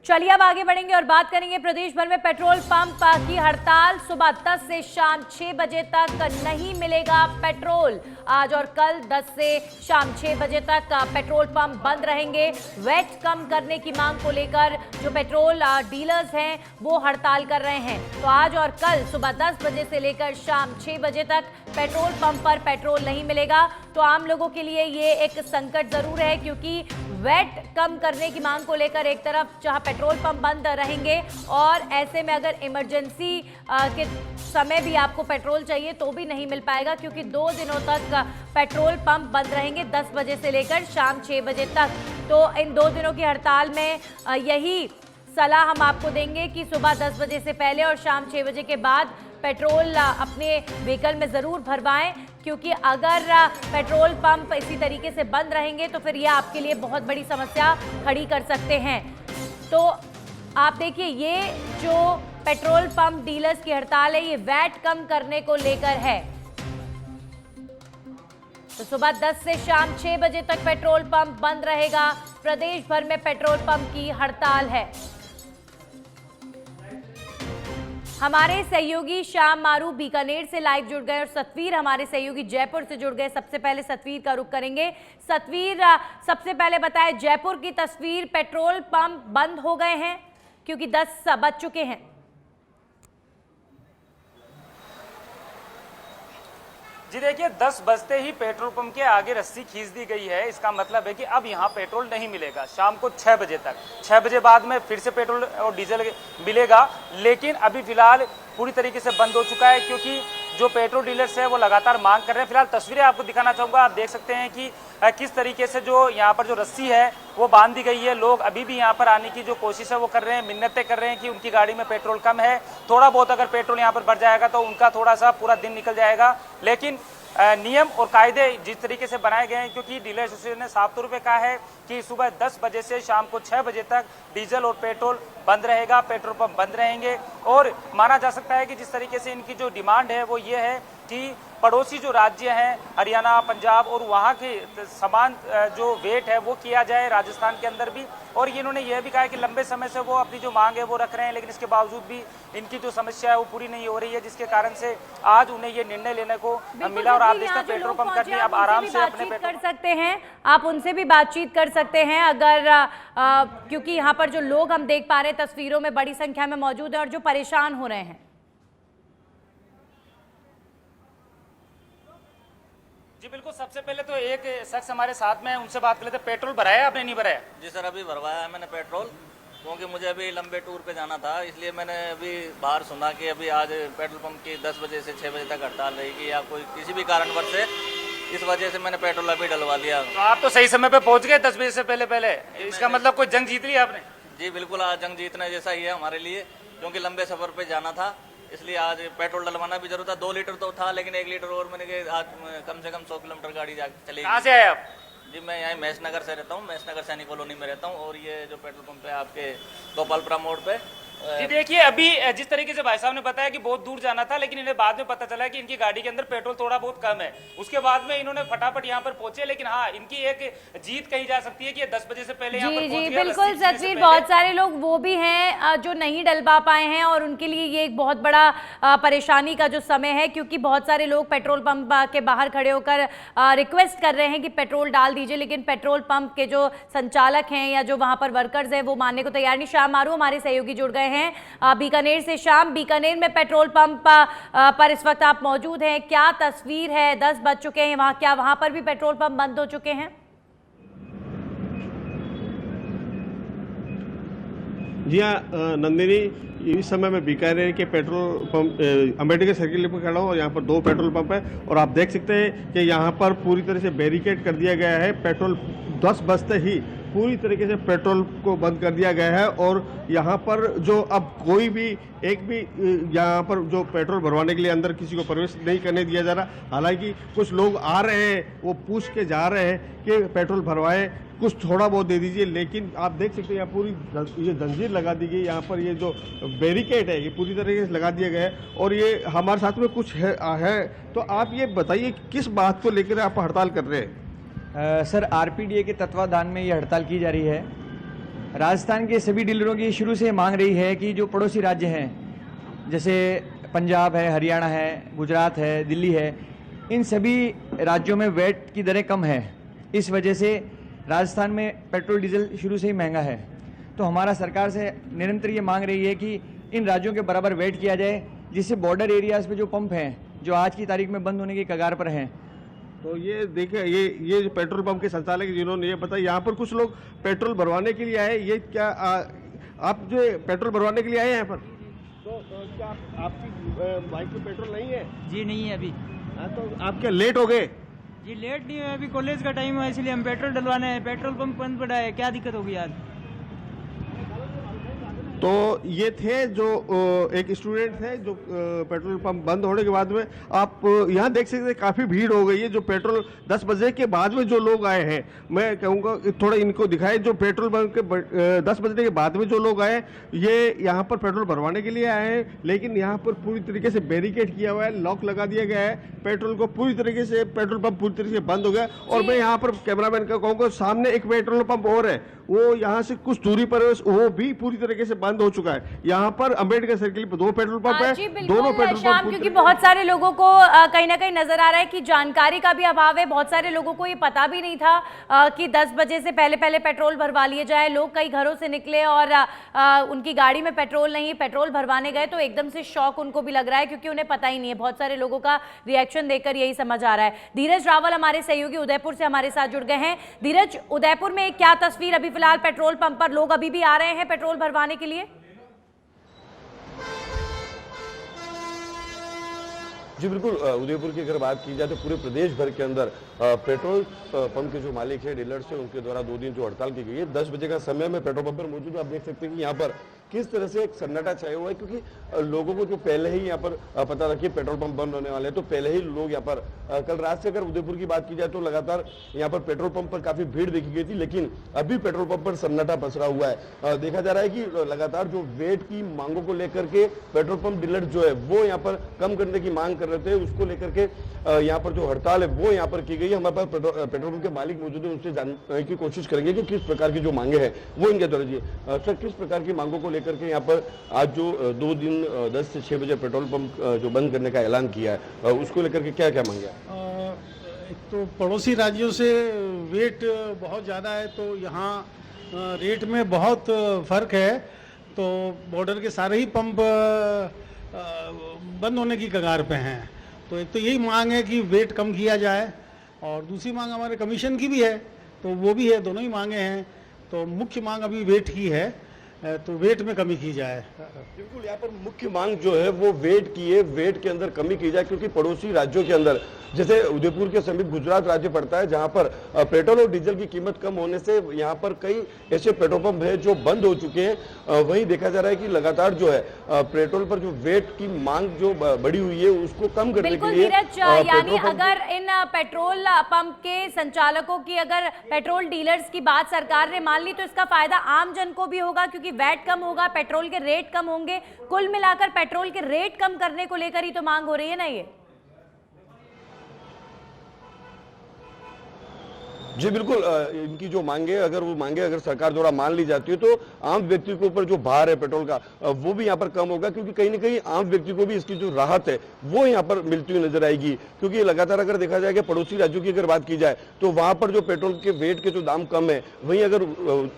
चलिए अब आगे बढ़ेंगे और बात करेंगे प्रदेश भर में पेट्रोल पंप की हड़ताल। सुबह 10 से शाम 6 बजे तक नहीं मिलेगा पेट्रोल। आज और कल 10 से शाम 6 बजे तक पेट्रोल पंप बंद रहेंगे। वैट कम करने की मांग को लेकर जो पेट्रोल डीलर्स हैं वो हड़ताल कर रहे हैं। तो आज और कल सुबह 10 बजे से लेकर शाम 6 बजे तक पेट्रोल पंप पर पेट्रोल नहीं मिलेगा। तो आम लोगों के लिए ये एक संकट जरूर है, क्योंकि वैट कम करने की मांग को लेकर एक तरफ जहां पेट्रोल पंप बंद रहेंगे और ऐसे में अगर इमरजेंसी के समय भी आपको पेट्रोल चाहिए तो भी नहीं मिल पाएगा, क्योंकि 2 दिनों तक पेट्रोल पंप बंद रहेंगे 10 बजे से लेकर शाम 6 बजे तक। तो इन 2 दिनों की हड़ताल में यही सलाह हम आपको देंगे कि सुबह 10 बजे से पहले और शाम 6 बजे के बाद पेट्रोल अपने व्हीकल में ज़रूर भरवाएं, क्योंकि अगर पेट्रोल पंप इसी तरीके से बंद रहेंगे तो फिर ये आपके लिए बहुत बड़ी समस्या खड़ी कर सकते हैं। तो आप देखिए, ये जो पेट्रोल पंप डीलर्स की हड़ताल है ये वैट कम करने को लेकर है। तो सुबह 10 से शाम 6 बजे तक पेट्रोल पंप बंद रहेगा। प्रदेश भर में पेट्रोल पंप की हड़ताल है। हमारे सहयोगी श्याम मारू बीकानेर से लाइव जुड़ गए और सतवीर हमारे सहयोगी जयपुर से जुड़ गए। सबसे पहले सतवीर का रुख करेंगे। सतवीर, सबसे पहले बताएं, जयपुर की तस्वीर, पेट्रोल पंप बंद हो गए हैं क्योंकि 10 बज चुके हैं। जी देखिए, 10 बजते ही पेट्रोल पंप के आगे रस्सी खींच दी गई है। इसका मतलब है कि अब यहाँ पेट्रोल नहीं मिलेगा शाम को 6 बजे तक। 6 बजे बाद में फिर से पेट्रोल और डीजल मिलेगा, लेकिन अभी फिलहाल पूरी तरीके से बंद हो चुका है, क्योंकि जो पेट्रोल डीलर्स है वो लगातार मांग कर रहे हैं। फिलहाल तस्वीरें आपको दिखाना चाहूँगा। आप देख सकते हैं कि किस तरीके से जो यहाँ पर जो रस्सी है वो बांध दी गई है। लोग अभी भी यहाँ पर आने की जो कोशिश है वो कर रहे हैं, मिन्नतें कर रहे हैं कि उनकी गाड़ी में पेट्रोल कम है, थोड़ा बहुत अगर पेट्रोल यहाँ पर बढ़ जाएगा तो उनका थोड़ा सा पूरा दिन निकल जाएगा। लेकिन नियम और कायदे जिस तरीके से बनाए गए हैं, क्योंकि डीलर एसोसिएशन ने साफ तौर पे कहा है कि सुबह 10 बजे से शाम को 6 बजे तक डीजल और पेट्रोल बंद रहेगा, पेट्रोल पंप बंद रहेंगे। और माना जा सकता है कि जिस तरीके से इनकी जो डिमांड है वो ये है कि पड़ोसी जो राज्य हैं हरियाणा, पंजाब, और वहाँ के समान जो वेट है वो किया जाए राजस्थान के अंदर भी। और ये इन्होंने यह भी कहा है कि लंबे समय से वो अपनी जो मांग है वो रख रहे हैं, लेकिन इसके बावजूद भी इनकी जो समस्या है वो पूरी नहीं हो रही है, जिसके कारण से आज उन्हें ये निर्णय लेने को मिला। और आप देखते हैं पेट्रोल पंप कर्मी अब आराम से अपने कर सकते हैं, आप उनसे भी बातचीत कर सकते हैं अगर क्योंकि यहाँ पर जो लोग हम देख पा रहे हैं तस्वीरों में बड़ी संख्या में मौजूद हैं और जो परेशान हो रहे हैं। जी बिल्कुल, सबसे पहले तो एक शख्स हमारे साथ में है, उनसे बात कर लेते हैं। पेट्रोल भराया आपने, नहीं भराया? जी सर, अभी भरवाया है मैंने पेट्रोल, क्योंकि मुझे अभी लंबे टूर पे जाना था, इसलिए मैंने अभी बाहर सुना कि अभी आज पेट्रोल पंप की 10 बजे से 6 बजे तक हड़ताल रहेगी या कोई किसी भी कारणवश से, इस वजह से मैंने पेट्रोल अभी डलवा लिया। तो आप तो सही समय पे पहुंच गए 10 बजे से पहले। इसका मतलब कोई जंग जीत ली आपने? जी बिल्कुल, आज जंग जीतने जैसा ही है हमारे लिए, क्योंकि लंबे सफर पे जाना था, इसलिए आज पेट्रोल डलवाना भी जरूर था। 2 लीटर तो था, लेकिन 1 लीटर और मैंने आज कम से कम 100 किलोमीटर गाड़ी चलेगी। कहाँ से आए आप? जी मैं यहाँ महेश नगर से रहता हूँ, महेश नगर सैनिक कॉलोनी में रहता हूँ, और ये जो पेट्रोल पंप है आपके गोपालपुरा मोड़ पे। जी देखिए, अभी जिस तरीके से भाई साहब ने बताया कि बहुत दूर जाना था, लेकिन इन्हें बाद में पता चला कि इनकी गाड़ी के अंदर पेट्रोल थोड़ा बहुत कम है। उसके बाद में इन्होंने फटाफट यहाँ पर पहुंचे, लेकिन हाँ, इनकी एक जीत कही जा सकती है कि 10 बजे से पहले यहाँ पर पहुंच गया। बिल्कुल सतवीर, बहुत सारे लोग वो भी हैं जो नहीं डलवा पाए हैं और उनके लिए ये एक बहुत बड़ा परेशानी का जो समय है, क्योंकि बहुत सारे लोग पेट्रोल पंप के बाहर खड़े होकर रिक्वेस्ट कर रहे हैं कि पेट्रोल डाल दीजिए, लेकिन पेट्रोल पंप के जो संचालक हैं या जो वहाँ पर वर्कर्स हैं वो मानने को तैयार नहीं। श्याम मारू हमारे सहयोगी जुड़ गए हैं बीकानेर से। शाम, बीकानेर में पेट्रोल पंप पर इस वक्त आप मौजूद हैं, क्या तस्वीर है? 10 बज चुके हैं वहां, क्या वहां पर भी पेट्रोल पंप बंद हो चुके हैं? जी हाँ नंदिनी, इस समय मैं बीकानेर के पेट्रोल पंप अम्बेडकर सर्किल पर खड़ा हूँ और यहाँ पर 2 पेट्रोल पंप है और आप देख सकते हैं कि यहाँ पर पूरी तरह से बैरिकेड कर दिया गया है। पेट्रोल 10 बजते ही पूरी तरीके से पेट्रोल को बंद कर दिया गया है और यहाँ पर जो अब कोई भी एक भी यहाँ पर जो पेट्रोल भरवाने के लिए अंदर किसी को प्रवेश नहीं करने दिया जा रहा। हालांकि कुछ लोग आ रहे हैं, वो पूछ के जा रहे हैं कि पेट्रोल भरवाएं, कुछ थोड़ा बहुत दे दीजिए, लेकिन आप देख सकते हैं यहाँ पूरी ये जंजीर लगा दी गई। यहाँ पर ये जो बैरिकेड है ये पूरी तरीके से लगा दिया गया है और ये हमारे साथ में कुछ है। तो आप ये बताइए किस बात को लेकर आप हड़ताल कर रहे हैं? सर, आरपीडीए के तत्वाधान में ये हड़ताल की जा रही है। राजस्थान के सभी डीलरों की शुरू से मांग रही है कि जो पड़ोसी राज्य हैं, जैसे पंजाब है, हरियाणा है, गुजरात है, दिल्ली है, इन सभी राज्यों में वैट की दरें कम है। इस वजह से राजस्थान में पेट्रोल डीजल शुरू से ही महंगा है। तो हमारा सरकार से निरंतर ये मांग रही है कि इन राज्यों के बराबर वैट किया जाए, जिससे बॉर्डर एरियाज़ पे जो पंप हैं, जो आज की तारीख में बंद होने की कगार पर हैं। तो ये देखिए, ये जो पेट्रोल पंप के संचालक जिन्होंने ये बताया, यहाँ पर कुछ लोग पेट्रोल भरवाने के लिए आए, ये क्या आप जो पेट्रोल भरवाने के लिए आए हैं यहाँ पर? तो क्या आपकी बाइक में पेट्रोल नहीं है? जी नहीं है अभी। हाँ, तो आप क्या लेट हो गए? जी लेट नहीं है, अभी कॉलेज का टाइम है इसलिए हम पेट्रोल डलवाने हैं। पेट्रोल पंप बंद पड़ा है, क्या दिक्कत होगी आज? तो ये थे जो एक स्टूडेंट थे जो पेट्रोल पंप बंद होने के बाद में आप यहाँ देख सकते हैं काफ़ी भीड़ हो गई है। जो पेट्रोल 10 बजे के बाद में जो लोग आए हैं, मैं कहूँगा थोड़ा इनको दिखाएं। जो पेट्रोल पंप के 10 बजने के बाद में जो लोग आए, ये यहाँ पर पेट्रोल भरवाने के लिए आए हैं, लेकिन यहाँ पर पूरी तरीके से बैरिकेड किया हुआ है, लॉक लगा दिया गया है। पेट्रोल को पूरी तरीके से पेट्रोल पंप पूरी तरीके से बंद हो गया। और मैं यहाँ पर कैमरामैन का कहूँगा, सामने एक पेट्रोल पंप और है, वो यहाँ से कुछ दूरी पर है, वो भी पूरी तरीके से बंद हो चुका है। यहाँ पर अंबेडकर सर्किल पर 2 पेट्रोल पंप है, दोनों पेट्रोल पंप, क्योंकि बहुत सारे लोगों को कहीं ना कहीं नजर आ रहा है कि जानकारी का भी अभाव है। बहुत सारे लोगों को ये पता भी नहीं था कि 10 बजे से पहले पहले पेट्रोल भरवा लिए जाए। लोग कई घरों से निकले और उनकी गाड़ी में पेट्रोल नहीं, पेट्रोल भरवाने गए तो एकदम से शॉक उनको भी लग रहा है, क्योंकि उन्हें पता ही नहीं है। बहुत सारे लोगों का रिएक्शन देखकर यही समझ आ रहा है। धीरज रावल हमारे सहयोगी उदयपुर से हमारे साथ जुड़ गए हैं। धीरज, उदयपुर में क्या तस्वीर अभी फिलहाल पेट्रोल पंप पर? लोग अभी भी आ रहे हैं पेट्रोल भरवाने के लिए? जी बिल्कुल, उदयपुर की अगर बात की जाए तो पूरे प्रदेश भर के अंदर पेट्रोल पंप के जो मालिक है, डीलर्स है, उनके द्वारा 2 दिन जो हड़ताल की गई है। 10 बजे का समय में पेट्रोल पंप पर मौजूद हूं। आप देख सकते हैं कि यहाँ पर किस तरह से एक सन्नाटा छाया हुआ है, क्योंकि लोगों को जो पहले ही यहाँ पर पता था कि पेट्रोल पंप बंद होने वाले हैं, तो पहले ही लोग यहाँ पर कल रात से अगर उदयपुर की बात की जाए तो लगातार यहाँ पर पेट्रोल पंप पर काफी भीड़ देखी गई थी, लेकिन अभी पेट्रोल पंप पर सन्नाटा पसरा हुआ है। देखा जा रहा है कि लगातार जो वेट की मांगों को लेकर के पेट्रोल पंप डीलर जो है वो यहाँ पर कम करने की मांग कर रहे थे, उसको लेकर के यहाँ पर जो हड़ताल है वो यहाँ पर की गई है। हमारे पास पेट्रोल पंप के मालिक मौजूद है, उनसे जानने की कोशिश करेंगे कि किस प्रकार की जो मांगे हैं वो इनके द्वारा जी। सर, किस प्रकार की मांगों को लेकर के यहाँ पर आज जो 2 दिन 10 से 6 बजे पेट्रोल पंप जो बंद करने का ऐलान किया है, उसको लेकर के क्या क्या मांगे? एक तो पड़ोसी राज्यों से वेट बहुत ज़्यादा है, तो यहाँ रेट में बहुत फ़र्क है। तो बॉर्डर के सारे ही पंप बंद होने की कगार पे हैं। तो एक तो यही मांग है कि वेट कम किया जाए, और दूसरी मांग हमारे कमीशन की भी है, तो वो भी है, दोनों ही मांगे हैं। तो मुख्य मांग अभी वेट की है, तो वेट में कमी की जाए। बिल्कुल, यहाँ पर मुख्य मांग जो है वो वेट की है, वेट के अंदर कमी की जाए, क्योंकि पड़ोसी राज्यों के अंदर जैसे उदयपुर के समीप गुजरात राज्य पड़ता है, जहां पर पेट्रोल और डीजल की कीमत कम होने से यहाँ पर कई ऐसे पेट्रोल पंप है जो बंद हो चुके हैं। वहीं देखा जा रहा है कि लगातार जो है पेट्रोल पर जो वेट की मांग जो बढ़ी हुई है उसको कम करने के लिए यानी अगर इन पेट्रोल पंप के संचालकों की, अगर पेट्रोल डीलर्स की बात सरकार ने मान ली, तो इसका फायदा आम जन को भी होगा, क्योंकि वैट कम होगा, पेट्रोल के रेट कम होंगे। कुल मिलाकर पेट्रोल के रेट कम करने को लेकर ही तो मांग हो रही है ना ये? जी बिल्कुल, इनकी जो मांगे, अगर वो मांगे अगर सरकार द्वारा मान ली जाती है तो आम व्यक्ति के ऊपर जो भार है पेट्रोल का वो भी यहाँ पर कम होगा, क्योंकि कहीं ना कहीं आम व्यक्ति को भी इसकी जो राहत है वो यहाँ पर मिलती हुई नजर आएगी। क्योंकि लगातार अगर देखा जाए कि पड़ोसी राज्यों की अगर बात की जाए तो वहां पर जो पेट्रोल के वेट के जो दाम कम है, वहीं अगर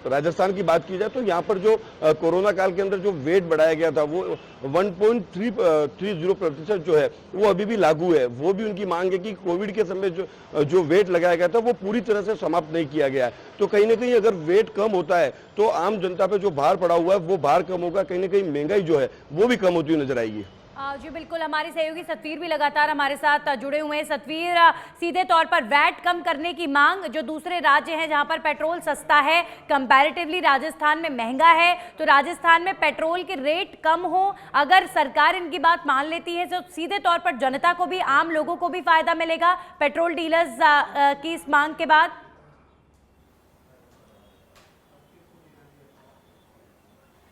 राजस्थान की बात की जाए तो यहाँ पर जो कोरोना काल के अंदर जो वेट बढ़ाया गया था वो 1.30% जो है वो अभी भी लागू है। वो भी उनकी मांग है कि कोविड के समय जो वेट लगाया गया था वो पूरी तरह से समाप्त नहीं किया गया है। तो कहीं ना कहीं अगर वेट कम होता है तो आम जनता पे जो भार पड़ा हुआ है वो भार कम होगा, कहीं ना कहीं महंगाई जो है वो भी कम होती हुई नजर आएगी। जी बिल्कुल, हमारे सहयोगी सतवीर भी लगातार हमारे साथ जुड़े हुए हैं। सतवीर, सीधे तौर पर वैट कम करने की मांग, जो दूसरे राज्य हैं जहां पर पेट्रोल सस्ता है, कंपैरेटिवली राजस्थान में महंगा है, तो राजस्थान में पेट्रोल के रेट कम हो, अगर सरकार इनकी बात मान लेती है तो सीधे तौर पर जनता को भी, आम लोगों को भी फायदा मिलेगा पेट्रोल डीलर्स की इस मांग के बाद।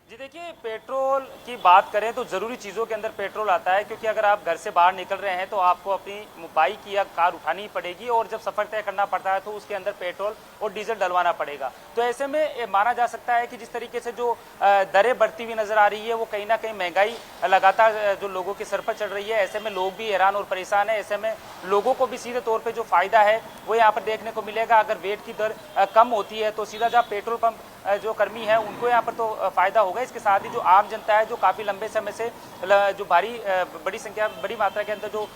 जी जी देखिए, पेट्रोल की बात करें तो ज़रूरी चीज़ों के अंदर पेट्रोल आता है, क्योंकि अगर आप घर से बाहर निकल रहे हैं तो आपको अपनी बाइक या कार उठानी ही पड़ेगी, और जब सफ़र तय करना पड़ता है तो उसके अंदर पेट्रोल और डीजल डलवाना पड़ेगा। तो ऐसे में माना जा सकता है कि जिस तरीके से जो दरें बढ़ती हुई नज़र आ रही है, वो कहीं ना कहीं महंगाई लगातार जो लोगों के सर पर चढ़ रही है, ऐसे में लोग भी हैरान और परेशान है। ऐसे में लोगों को भी सीधे तौर पर जो फ़ायदा है वो यहाँ पर देखने को मिलेगा। अगर वेट की दर कम होती है तो सीधा जहाँ पेट्रोल पंप जो कर्मी है उनको यहाँ पर तो फायदा होगा। इसके साथ ही जो आम जनता है, जो काफ़ी लंबे समय से जो बड़ी मात्रा के अंदर जो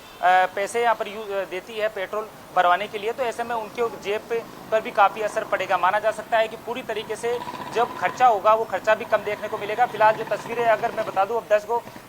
पैसे यहाँ पर देती है पेट्रोल भरवाने के लिए, तो ऐसे में उनके जेब पर भी काफ़ी असर पड़ेगा। माना जा सकता है कि पूरी तरीके से जब खर्चा होगा वो खर्चा भी कम देखने को मिलेगा। फिलहाल जो तस्वीरें अगर मैं बता दूं, अब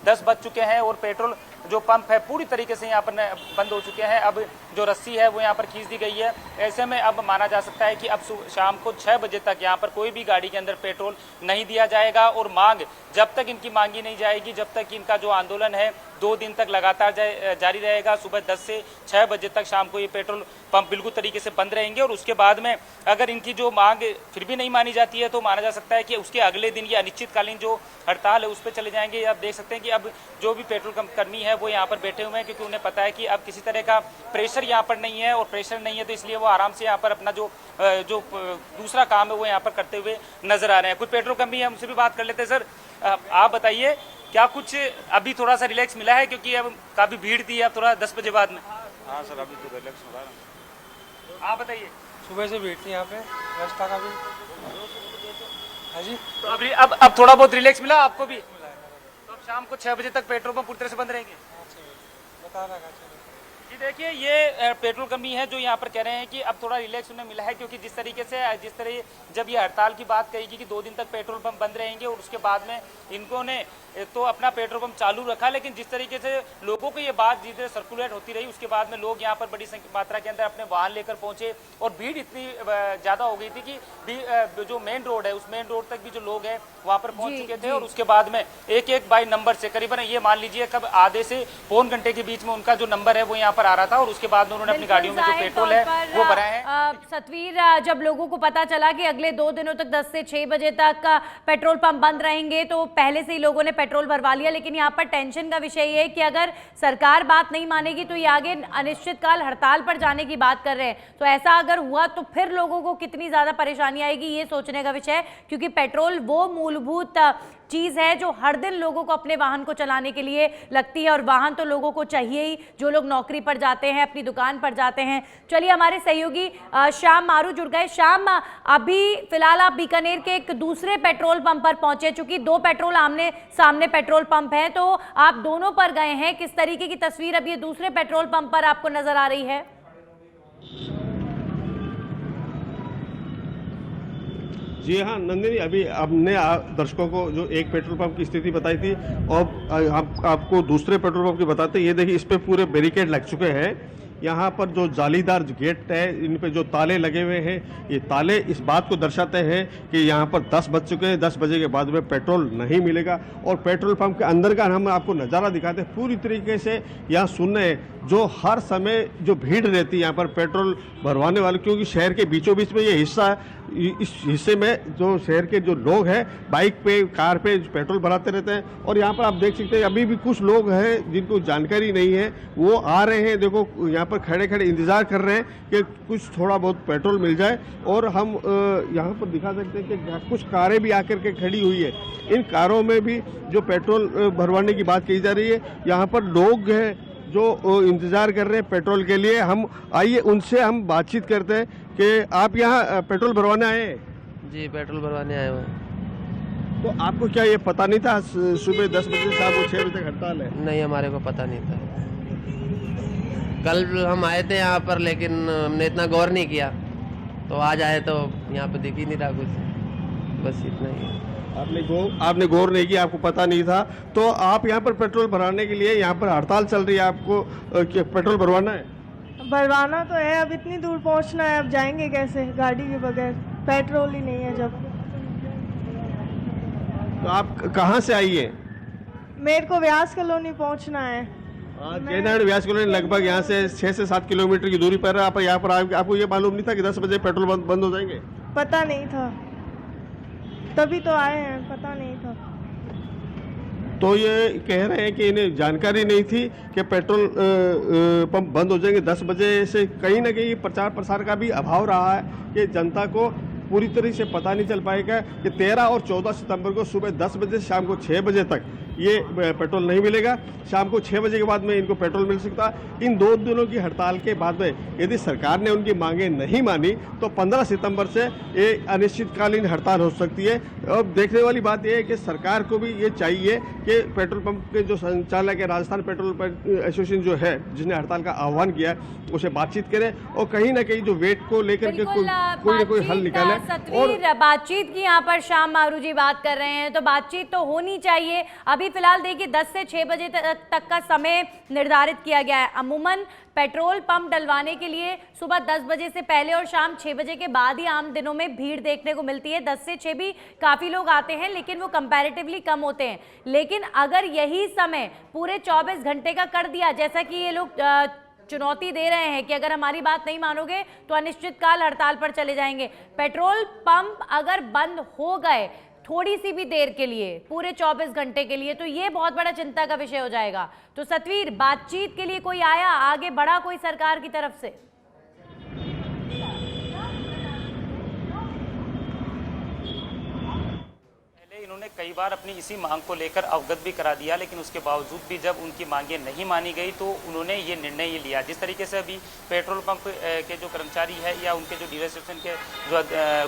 10 बज चुके हैं और पेट्रोल जो पंप है पूरी तरीके से यहाँ पर बंद हो चुके हैं। अब जो रस्सी है वो यहाँ पर खींच दी गई है। ऐसे में अब माना जा सकता है कि अब शाम को 6 बजे तक यहाँ पर कोई भी गाड़ी के अंदर पेट्रोल नहीं दिया जाएगा, और मांग जब तक इनकी मांगी नहीं जाएगी, जब तक इनका जो आंदोलन है 2 दिन तक लगातार जारी रहेगा। सुबह 10 से 6 बजे तक शाम को ये पेट्रोल पंप बिल्कुल तरीके से बंद रहेंगे, और उसके बाद में अगर इनकी जो मांग फिर भी नहीं मानी जाती है तो माना जा सकता है कि उसके अगले दिन ये अनिश्चितकालीन जो हड़ताल है उस पर चले जाएंगे। आप देख सकते हैं कि अब जो भी पेट्रोल कर्मी है वो यहाँ पर बैठे हुए हैं, क्योंकि उन्हें पता है कि अब किसी तरह का प्रेशर यहाँ पर नहीं है, और प्रेशर नहीं है तो इसलिए वो आराम से यहाँ पर अपना जो दूसरा काम है वो यहाँ पर करते हुए नजर आ रहे हैं। कुछ पेट्रोल कर्मी है, उनसे भी बात कर लेते हैं। सर, आप बताइए, क्या कुछ अभी थोड़ा सा रिलैक्स मिला है, क्योंकि अब काफ़ी भीड़ थी अब थोड़ा 10 बजे बाद में? हाँ सर, अभी तो रिलैक्स हो रहा है। आप बताइए। सुबह से भीड़ थी यहाँ पे, रास्ता का भी। हाँ जी, तो अब थोड़ा बहुत रिलैक्स मिला आपको भी? तो अब शाम को 6 बजे तक पेट्रोल पंप पूरी तरह से बंद रहेंगे? बता रहा जी देखिए, ये पेट्रोल कर्मी है जो यहाँ पर कह रहे हैं कि अब थोड़ा रिलैक्स उन्हें मिला है, क्योंकि जिस तरह जब ये हड़ताल की बात कही कि 2 दिन तक पेट्रोल पंप बंद रहेंगे और उसके बाद में इनको ने तो अपना पेट्रोल पंप चालू रखा, लेकिन जिस तरीके से लोगों को ये बात धीरे सर्कुलेट होती रही, उसके बाद में लोग यहाँ पर बड़ी मात्रा के अंदर अपने वाहन लेकर पहुंचे, और भीड़ इतनी ज़्यादा हो गई थी कि जो मेन रोड है उस मेन रोड तक भी जो लोग हैं वहाँ पर पहुँच चुके थे। और उसके बाद में एक बाई नंबर से करीबन ये मान लीजिए कब आधे से पौन घंटे के बीच में उनका जो नंबर है वो यहाँ पर आ रहा था, और उसके बाद में उन्होंने अपनी गाड़ियों में जो पेट्रोल है वो भरा है। सतवीर, जब लोगों को पता चला कि अगले 2 दिनों तक 10 से 6 बजे तक पेट्रोल पंप बंद रहेंगे तो पहले से ही लोगों ने पेट्रोल भरवा लिया, लेकिन यहाँ पर टेंशन का विषय ये है कि अगर सरकार बात नहीं मानेगी तो ये आगे अनिश्चितकाल हड़ताल पर जाने की बात कर रहे हैं। तो ऐसा अगर हुआ तो फिर लोगों को कितनी ज्यादा परेशानी आएगी, ये सोचने का विषय है, क्योंकि पेट्रोल वो मूलभूत चीज है जो हर दिन लोगों को अपने वाहन को चलाने के लिए लगती है, और वाहन तो लोगों को चाहिए ही, जो लोग नौकरी पर जाते हैं, अपनी दुकान पर जाते हैं। चलिए, हमारे सहयोगी श्याम मारू जुड़ गए। श्याम, अभी फिलहाल आप बीकानेर के एक दूसरे पेट्रोल पंप पर पहुंचे, चूंकि 2 पेट्रोल आमने सामने पेट्रोल पंप है, तो आप दोनों पर गए हैं। किस तरीके की तस्वीर अब ये दूसरे पेट्रोल पंप पर आपको नजर आ रही है? जी हाँ नंदिनी, अभी हमने दर्शकों को जो एक पेट्रोल पंप की स्थिति बताई थी, और आपको दूसरे पेट्रोल पंप की बताते हैं। ये देखिए, इस पे पूरे बैरिकेड लग चुके हैं। यहाँ पर जो जालीदार गेट है, इन पे जो ताले लगे हुए हैं, ये ताले इस बात को दर्शाते हैं कि यहाँ पर 10 बज चुके हैं, 10 बजे के बाद में पेट्रोल नहीं मिलेगा। और पेट्रोल पंप के अंदर का हम आपको नज़ारा दिखाते हैं। पूरी तरीके से यहाँ सुनने जो हर समय जो भीड़ रहती है यहाँ पर पेट्रोल भरवाने वाले, क्योंकि शहर के बीचों बीच में ये हिस्सा है। इस हिस्से में जो शहर के जो लोग हैं बाइक पे, कार पे पेट्रोल भराते रहते हैं। और यहाँ पर आप देख सकते हैं अभी भी कुछ लोग हैं जिनको जानकारी नहीं है, वो आ रहे हैं। देखो, यहाँ पर खड़े खड़े इंतजार कर रहे हैं कि कुछ थोड़ा बहुत पेट्रोल मिल जाए। और हम यहाँ पर दिखा सकते हैं कि कुछ कारें भी आकर के खड़ी हुई है। इन कारों में भी जो पेट्रोल भरवाने की बात की जा रही है। यहाँ पर लोग हैं जो इंतजार कर रहे हैं पेट्रोल के लिए। हम आइए उनसे हम बातचीत करते हैं कि आप यहाँ पेट्रोल भरवाने आए हैं? जी, पेट्रोल भरवाने आए हुए हैं। तो आपको क्या ये पता नहीं था सुबह 10 बजे से शाम को 6 बजे तक हड़ताल है? नहीं, हमारे को पता नहीं था। कल हम आए थे यहाँ पर, लेकिन हमने इतना गौर नहीं किया, तो आज आए तो यहाँ पे दिख ही नहीं रहा कुछ, बस इतना ही है। आपने गौर नहीं किया, आपको पता नहीं था। तो आप यहाँ पर पेट्रोल भराने के लिए, यहाँ पर हड़ताल चल रही है, आपको पेट्रोल भरवाना है? भरवाना तो है, अब इतनी दूर पहुँचना है, अब जाएंगे कैसे गाड़ी के बगैर, पेट्रोल ही नहीं है जब। तो आप कहाँ से आई है? मेरे को व्यास कॉलोनी पहुँचना है। जयनारायण व्यास कॉलोनी लगभग यहाँ से 6 से 7 किलोमीटर की दूरी पर है। आप यहाँ पर आपको ये मालूम नहीं था कि 10 बजे पेट्रोल बंद हो जाएंगे? पता नहीं था, तभी तो आए हैं, पता नहीं था। तो ये कह रहे हैं कि इन्हें जानकारी नहीं थी कि पेट्रोल पंप बंद हो जाएंगे 10 बजे से। कहीं ना कहीं प्रचार प्रसार का भी अभाव रहा है कि जनता को पूरी तरह से पता नहीं चल पाएगा कि 13 और 14 सितंबर को सुबह 10 बजे से शाम को 6 बजे तक ये पेट्रोल नहीं मिलेगा। शाम को 6 बजे के बाद में इनको पेट्रोल मिल सकता है। इन 2 दिनों की हड़ताल के बाद में यदि सरकार ने उनकी मांगें नहीं मानी तो 15 सितंबर से ये अनिश्चितकालीन हड़ताल हो सकती है। अब देखने वाली बात यह है कि सरकार को भी ये चाहिए कि पेट्रोल पंप के जो संचालक है, राजस्थान पेट्रोल एसोसिएशन जो है, जिसने हड़ताल का आह्वान किया है, उसे बातचीत करे और कहीं ना कहीं जो वेट को लेकर के कोई ना कोई हल निकाले। सतवीर, बातचीत की यहाँ पर श्याम मारू जी बात कर रहे हैं, तो बातचीत तो होनी चाहिए। अभी फिलहाल देखिए 10 से 6 बजे तक का समय निर्धारित किया गया है। अमूमन पेट्रोल पंप डलवाने के लिए सुबह 10 बजे से पहले और शाम 6 बजे के बाद ही आम दिनों में भीड़ देखने को मिलती है। 10 से 6 भी काफ़ी लोग आते हैं, लेकिन वो कंपैरेटिवली कम होते हैं। लेकिन अगर यही समय पूरे 24 घंटे का कर दिया, जैसा कि ये लोग चुनौती दे रहे हैं कि अगर हमारी बात नहीं मानोगे तो अनिश्चितकाल हड़ताल पर चले जाएंगे। पेट्रोल पंप अगर बंद हो गए थोड़ी सी भी देर के लिए, पूरे 24 घंटे के लिए, तो ये बहुत बड़ा चिंता का विषय हो जाएगा। तो सतवीर, बातचीत के लिए कोई आया, आगे बढ़ा कोई सरकार की तरफ से? इन्होंने कई बार अपनी इसी मांग को लेकर अवगत भी करा दिया, लेकिन उसके बावजूद भी जब उनकी मांगें नहीं मानी गई तो उन्होंने ये निर्णय लिया। जिस तरीके से अभी पेट्रोल पंप के जो कर्मचारी है या उनके जो डीलर स्टेशन के जो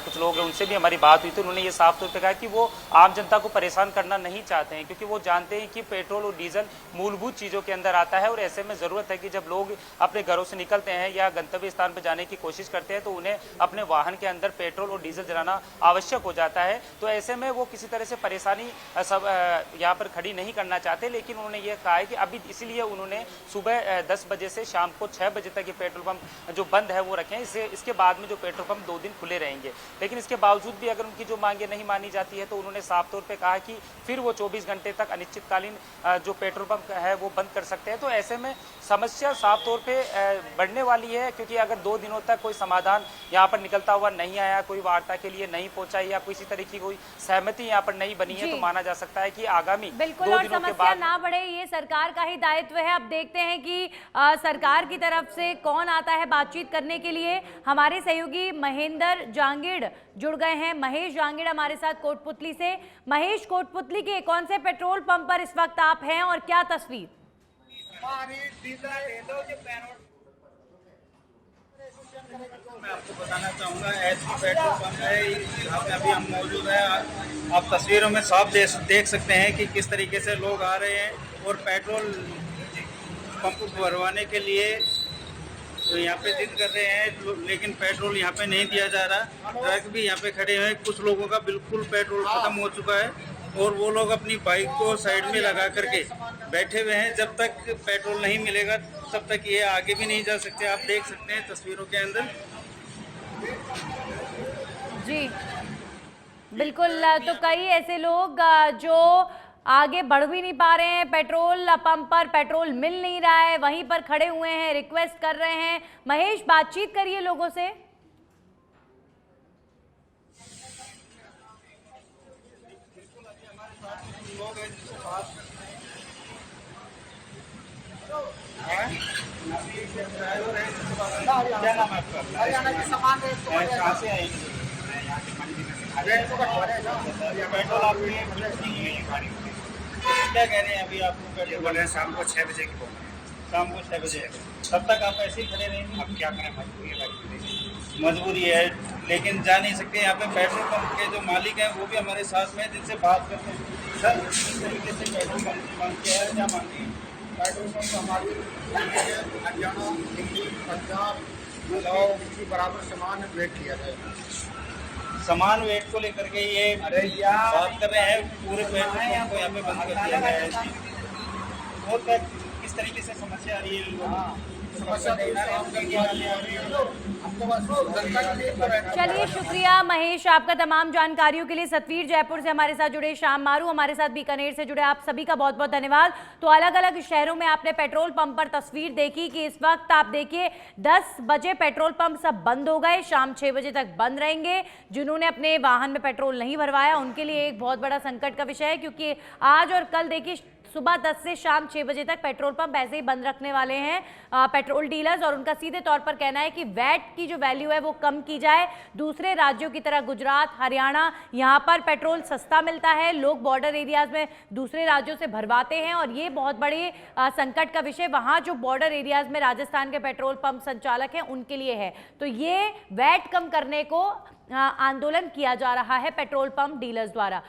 कुछ लोग हैं उनसे भी हमारी बात हुई तो उन्होंने ये साफ तौर पर कहा कि वो आम जनता को परेशान करना नहीं चाहते हैं, क्योंकि वो जानते हैं कि पेट्रोल और डीजल मूलभूत चीज़ों के अंदर आता है और ऐसे में ज़रूरत है कि जब लोग अपने घरों से निकलते हैं या गंतव्य स्थान पर जाने की कोशिश करते हैं तो उन्हें अपने वाहन के अंदर पेट्रोल और डीजल जलाना आवश्यक हो जाता है। तो ऐसे में वो किसी तरह से परेशानी सब यहाँ पर खड़ी नहीं करना चाहते, लेकिन उन्होंने ये कहा है कि अभी इसलिए उन्होंने सुबह 10 बजे से शाम को 6 बजे तक ये पेट्रोल पंप जो बंद है वो रखें। इसके बाद में जो पेट्रोल पंप 2 दिन खुले रहेंगे। लेकिन इसके बावजूद भी अगर उनकी जो मांगे नहीं मानी जाती है तो उन्होंने साफ तौर पे कहा कि फिर वो 24 घंटे तक अनिश्चितकालीन जो पेट्रोल पंप है वो बंद कर सकते हैं। तो ऐसे में समस्या साफ तौर पे बढ़ने वाली है, क्योंकि अगर 2 दिनों तक कोई समाधान यहाँ पर निकलता हुआ नहीं आया, कोई वार्ता के लिए नहीं पहुंचा या किसी तरह की कोई सहमति यहाँ पर नहीं बनी है, तो माना जा सकता है कि आगामी 2 दिनों के बाद ना बढ़े, ये सरकार का ही दायित्व है। अब देखते हैं कि सरकार की तरफ से कौन आता है बातचीत करने के लिए। हमारे सहयोगी महेंद्र जांगिड़ जुड़ गए हैं। महेश जांगिड़ हमारे साथ कोटपुतली से। महेश, कोटपुतली के कौन से पेट्रोल पंप पर इस वक्त आप हैं और क्या तस्वीर? मैं आपको बताना चाहूँगा, एचपी पेट्रोल पंप है, यहाँ पे अभी हम मौजूद हैं। आप तस्वीरों में साफ देख सकते हैं कि किस तरीके से लोग आ रहे हैं और पेट्रोल पंप भरवाने के लिए तो यहाँ पे जिद कर रहे हैं, लेकिन पेट्रोल यहाँ पे नहीं दिया जा रहा। ट्रक भी यहाँ पे खड़े हैं, कुछ लोगों का बिल्कुल पेट्रोल खत्म हो चुका है और वो लोग अपनी बाइक को साइड में लगा करके बैठे हुए हैं। जब तक पेट्रोल नहीं मिलेगा तब तक ये आगे भी नहीं जा सकते। आप देख सकते हैं तस्वीरों के अंदर। जी बिल्कुल, तो कई ऐसे लोग जो आगे बढ़ भी नहीं पा रहे हैं, पेट्रोल पंप पर पेट्रोल मिल नहीं रहा है, वहीं पर खड़े हुए हैं, रिक्वेस्ट कर रहे हैं। महेश, बातचीत करिए लोगों से। क्या नाम है आपका? कहाँ से आएंगे? पेट्रोल आपने क्या कह रहे हैं अभी? आपको पेट्रोल बोल रहे हैं शाम को 6 बजे की, शाम को 6 बजे। तब तक आप ऐसे ही खड़े रहेंगे? अब क्या करें, मजबूरी है, लेकिन जा नहीं सकते। यहाँ पे पेट्रोल पंप के जो मालिक हैं वो भी हमारे साथ में, जिनसे बात करते हैं। सर, किस तरीके से पेट्रोल पंप की मांग किया है, क्या मांगते हैं? पेट्रोल पंप हमारी हरियाणा, दिल्ली, पंजाब, के बराबर समान वेट किया जाए। समान वेट को लेकर के ये बात कर रहे हैं। पूरे पेट्रोल पंप को यहाँ पे बंद कर दिया गया है। और किस तरीके से समस्या आ रही है लोगों को? समस्या चलिए, शुक्रिया महेश आपका तमाम जानकारियों के लिए। सतवीर जयपुर से हमारे साथ जुड़े, श्याम मारू हमारे साथ बीकानेर से जुड़े, आप सभी का बहुत बहुत धन्यवाद। तो अलग अलग शहरों में आपने पेट्रोल पंप पर तस्वीर देखी कि इस वक्त आप देखिए 10 बजे पेट्रोल पंप सब बंद हो गए, शाम 6 बजे तक बंद रहेंगे। जिन्होंने अपने वाहन में पेट्रोल नहीं भरवाया उनके लिए एक बहुत बड़ा संकट का विषय है, क्योंकि आज और कल देखिए सुबह 10 से शाम 6 बजे तक पेट्रोल पंप ऐसे ही बंद रखने वाले हैं पेट्रोल डीलर्स, और उनका सीधे तौर पर कहना है कि वैट की जो वैल्यू है वो कम की जाए। दूसरे राज्यों की तरह गुजरात, हरियाणा, यहाँ पर पेट्रोल सस्ता मिलता है, लोग बॉर्डर एरियाज में दूसरे राज्यों से भरवाते हैं, और ये बहुत बड़े संकट का विषय वहाँ जो बॉर्डर एरियाज में राजस्थान के पेट्रोल पंप संचालक हैं उनके लिए है। तो ये वैट कम करने को आंदोलन किया जा रहा है पेट्रोल पंप डीलर्स द्वारा।